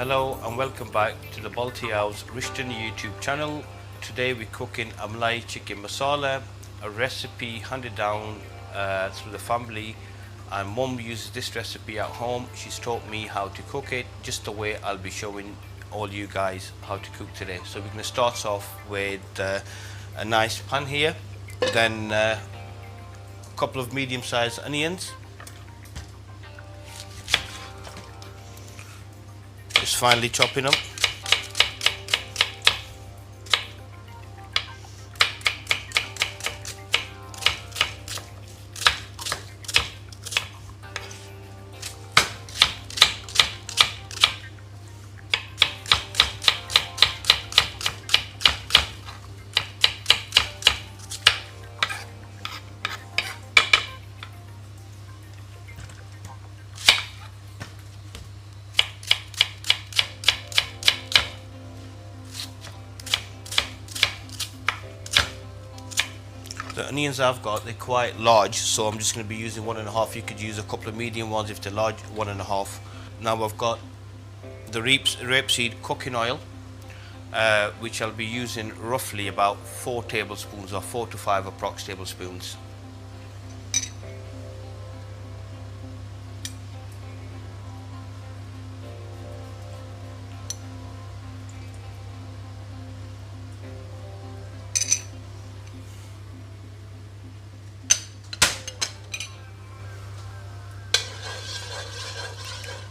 Hello and welcome back to the Balti House Rishton YouTube channel. Today we're cooking a Malai chicken masala, a recipe handed down through the family, and Mum uses this recipe at home. She's taught me how to cook it just the way I'll be showing all you guys how to cook today. So we're going to start off with a nice pan here, then a couple of medium-sized onions. Just finely chopping them. The onions I've got, they're quite large, so I'm just going to be using 1.5. You could use a couple of medium ones if they're large, 1.5. Now I've got the rapeseed cooking oil, which I'll be using roughly about 4 tablespoons, or 4 to 5 approx tablespoons.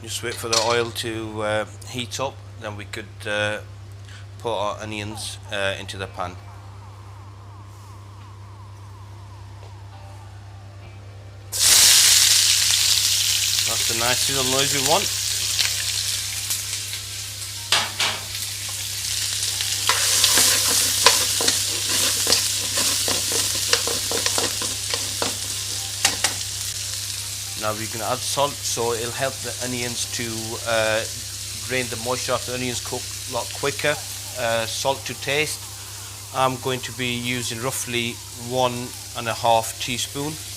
Just wait for the oil to heat up, then we could put our onions into the pan. That's the nice little noise we want. Now we can add salt, so it'll help the onions to drain the moisture off the onions, cook a lot quicker. Salt to taste. I'm going to be using roughly 1.5 teaspoons.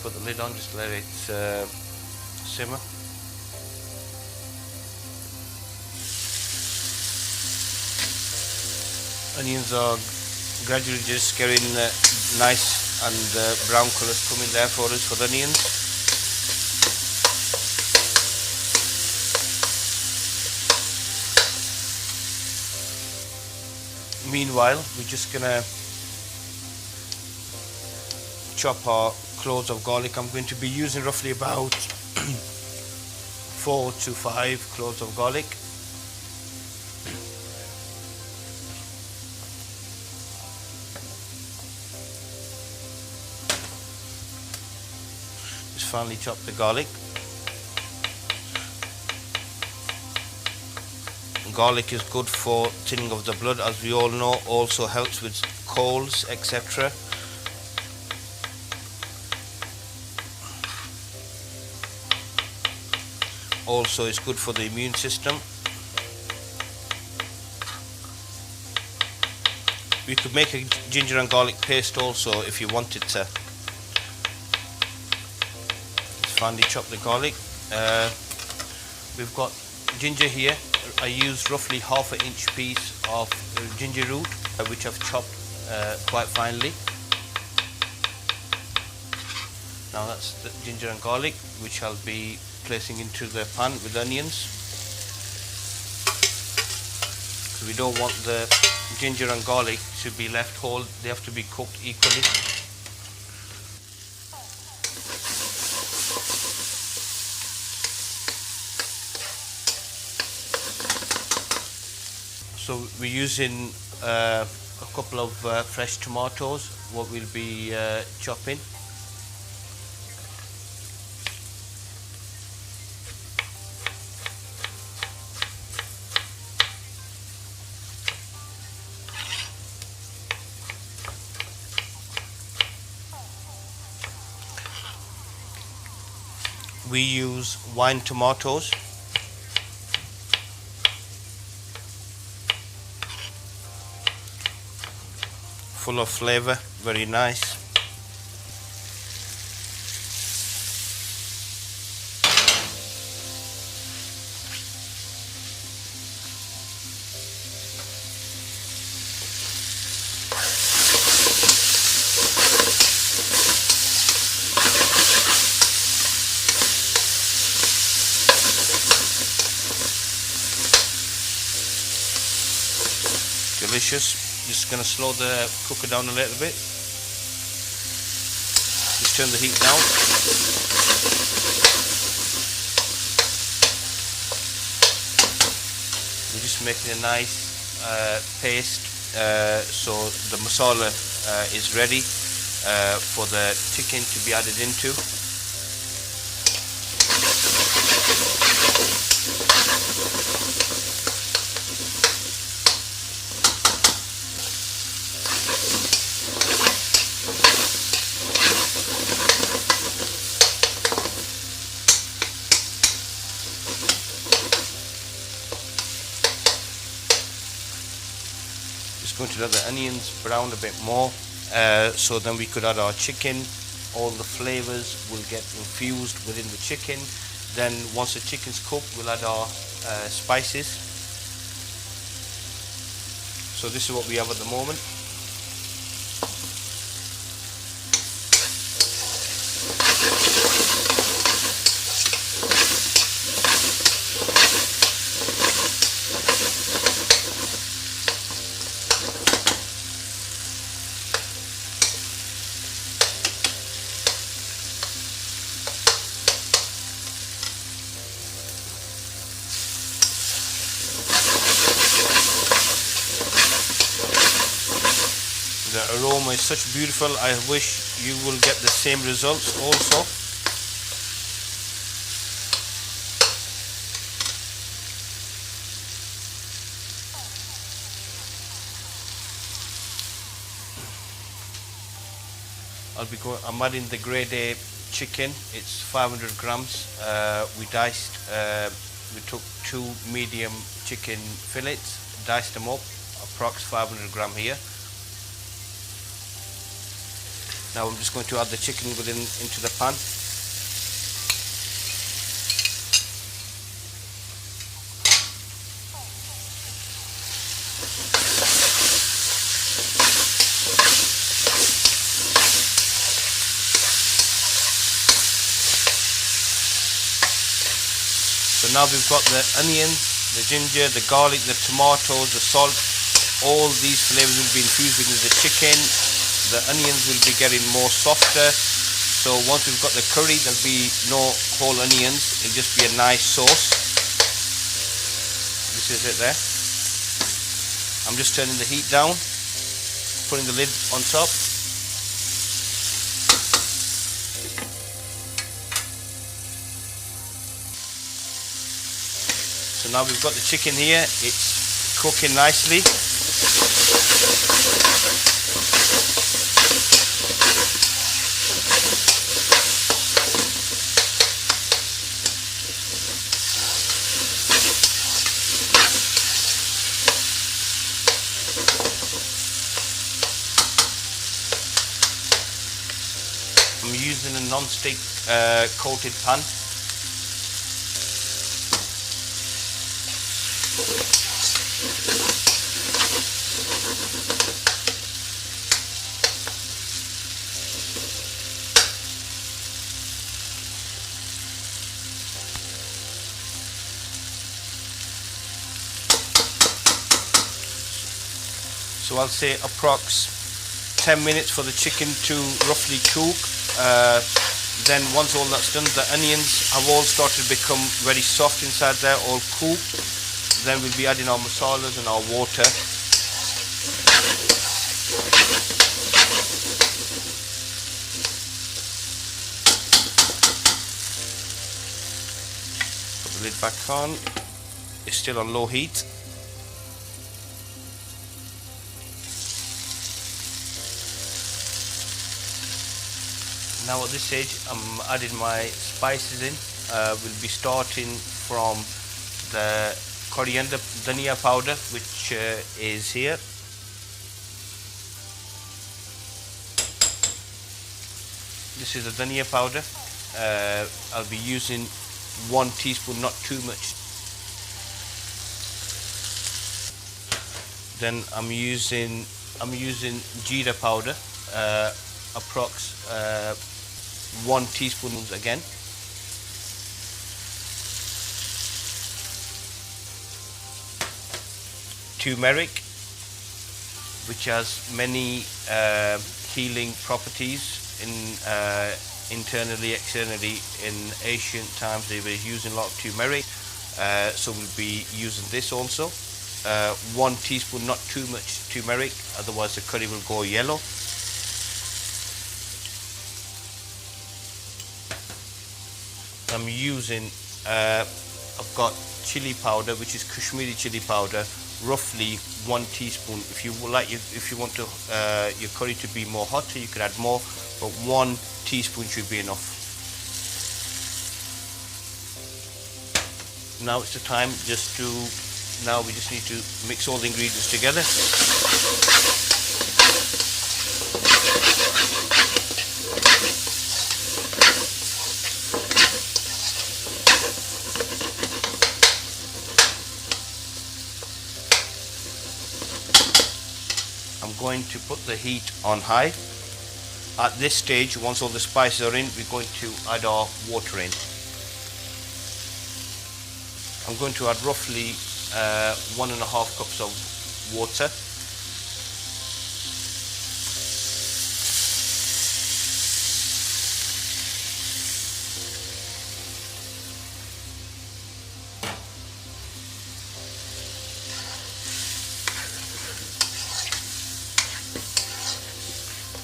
Put the lid on, just let it simmer. Onions are gradually just getting nice and brown colours coming there for us for the onions. Meanwhile, we're just gonna chop our cloves of garlic. I'm going to be using roughly about 4 to 5 cloves of garlic. Just finely chop the garlic. Garlic is good for thinning of the blood, as we all know, also helps with colds, etc. Also, it's good for the immune system. We could make a ginger and garlic paste also if you wanted to. Just finely chop the garlic. We've got ginger here. I used roughly 1/2 inch piece of ginger root, which I've chopped quite finely. Now that's the ginger and garlic, which I'll be placing into the pan with onions. So we don't want the ginger and garlic to be left whole, they have to be cooked equally. So we're using a couple of fresh tomatoes, what we'll be chopping. We use wine tomatoes. Full of flavor, very nice. Delicious. Just going to slow the cooker down a little bit. Just turn the heat down. We're just making a nice paste, so the masala is ready for the chicken to be added into. Just going to let the onions brown a bit more, so then we could add our chicken. All the flavors will get infused within the chicken. Then once the chicken's cooked, we'll add our spices. So this is what we have at the moment. The aroma is such beautiful. I wish you will get the same results also. I'm adding the grade A chicken. It's 500 grams. We took 2 medium chicken fillets, diced them up, approx 500 gram here. Now I'm just going to add the chicken into the pan. So now we've got the onions, the ginger, the garlic, the tomatoes, the salt. All these flavors will be infused within the chicken. The onions will be getting more softer. So once we've got the curry, there'll be no whole onions. It'll just be a nice sauce. This is it there. I'm just turning the heat down, putting the lid on top. So now we've got the chicken here. It's cooking nicely. I'm using a non-stick coated pan. So I'll say approx 10 minutes for the chicken to roughly cook. Then once all that's done, the onions have all started to become very soft inside there, all cooked. Then we'll be adding our masalas and our water. Put the lid back on. It's still on low heat. Now at this stage I'm adding my spices in. We'll be starting from the coriander dhania powder, which is here. This is the dhania powder. I'll be using 1 teaspoon, not too much. Then I'm using jeera powder, approx 1 teaspoon again. Turmeric, which has many healing properties internally, externally. In ancient times they were using a lot of turmeric, so we'll be using this also. 1 teaspoon, not too much turmeric, otherwise the curry will go yellow. I'm using, I've got chili powder, which is Kashmiri chili powder, roughly 1 teaspoon. If you want to your curry to be more hotter, you could add more, but 1 teaspoon should be enough. Now it's the time now we just need to mix all the ingredients together. I'm going to put the heat on high. At this stage, once all the spices are in, we're going to add our water in. I'm going to add roughly 1.5 cups of water.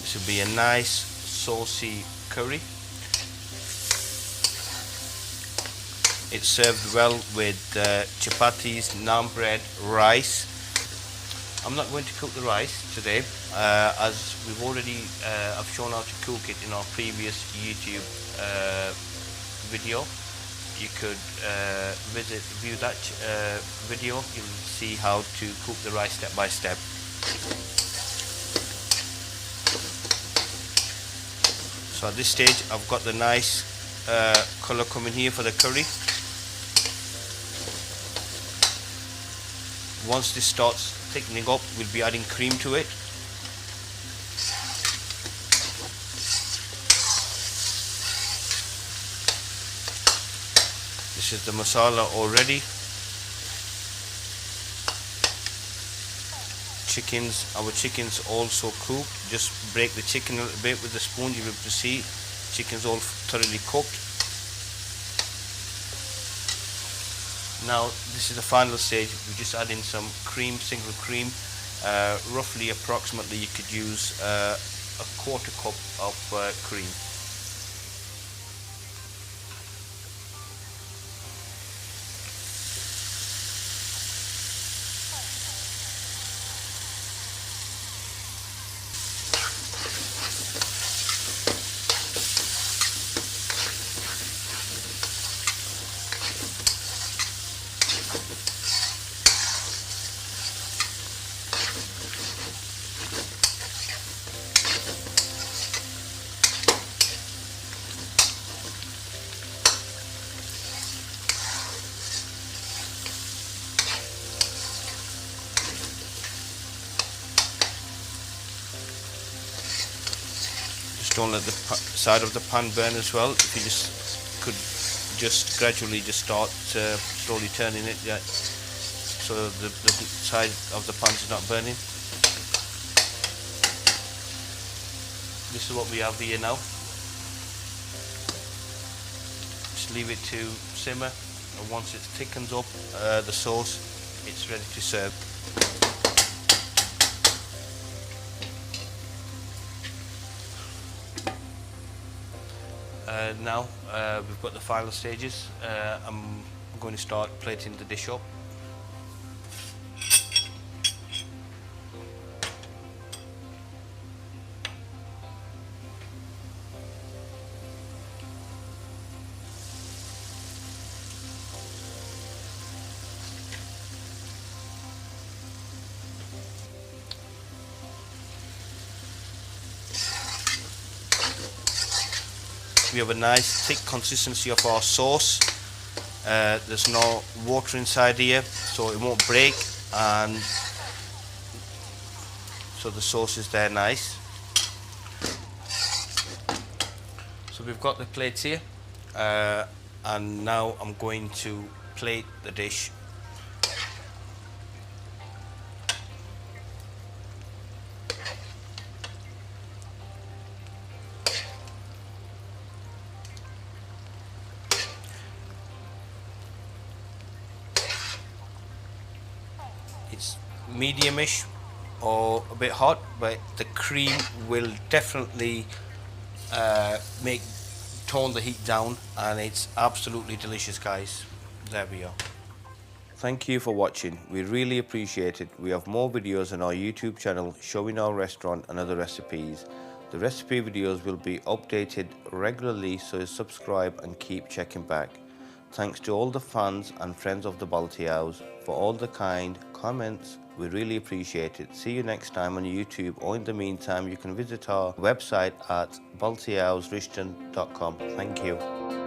This will be a nice saucy curry. It's served well with chapatis, naan bread, rice. I'm not going to cook the rice today, as we've already I've shown how to cook it in our previous YouTube video. You could view that video. You'll see how to cook the rice step by step. So at this stage I've got the nice colour coming here for the curry. Once this starts thickening up, we'll be adding cream to it. This is the masala already. Our chickens also cooked. Just break the chicken a little bit with the spoon. You'll be able to see chicken's all thoroughly cooked. Now this is the final stage. We just add in some cream, single cream. Roughly, approximately, you could use a 1/4 cup of cream. Don't let the side of the pan burn as well. If you could just gradually start slowly turning it, so the side of the pan is not burning. This is what we have here now. Just leave it to simmer, and once it thickens up the sauce, it's ready to serve. Now we've got the final stages. I'm going to start plating the dish up. we have a nice thick consistency of our sauce. There's no water inside here, so it won't break, and so the sauce is there nice. So we've got the plates here, and now I'm going to plate the dish. It's mediumish or a bit hot, but the cream will definitely tone the heat down, and it's absolutely delicious, guys. There we are. Thank you for watching. We really appreciate it. We have more videos on our YouTube channel showing our restaurant and other recipes. The recipe videos will be updated regularly, so subscribe and keep checking back. Thanks to all the fans and friends of the Balti House for all the kind comments. We really appreciate it. See you next time on YouTube, or in the meantime you can visit our website at baltihouserishton.com. Thank you.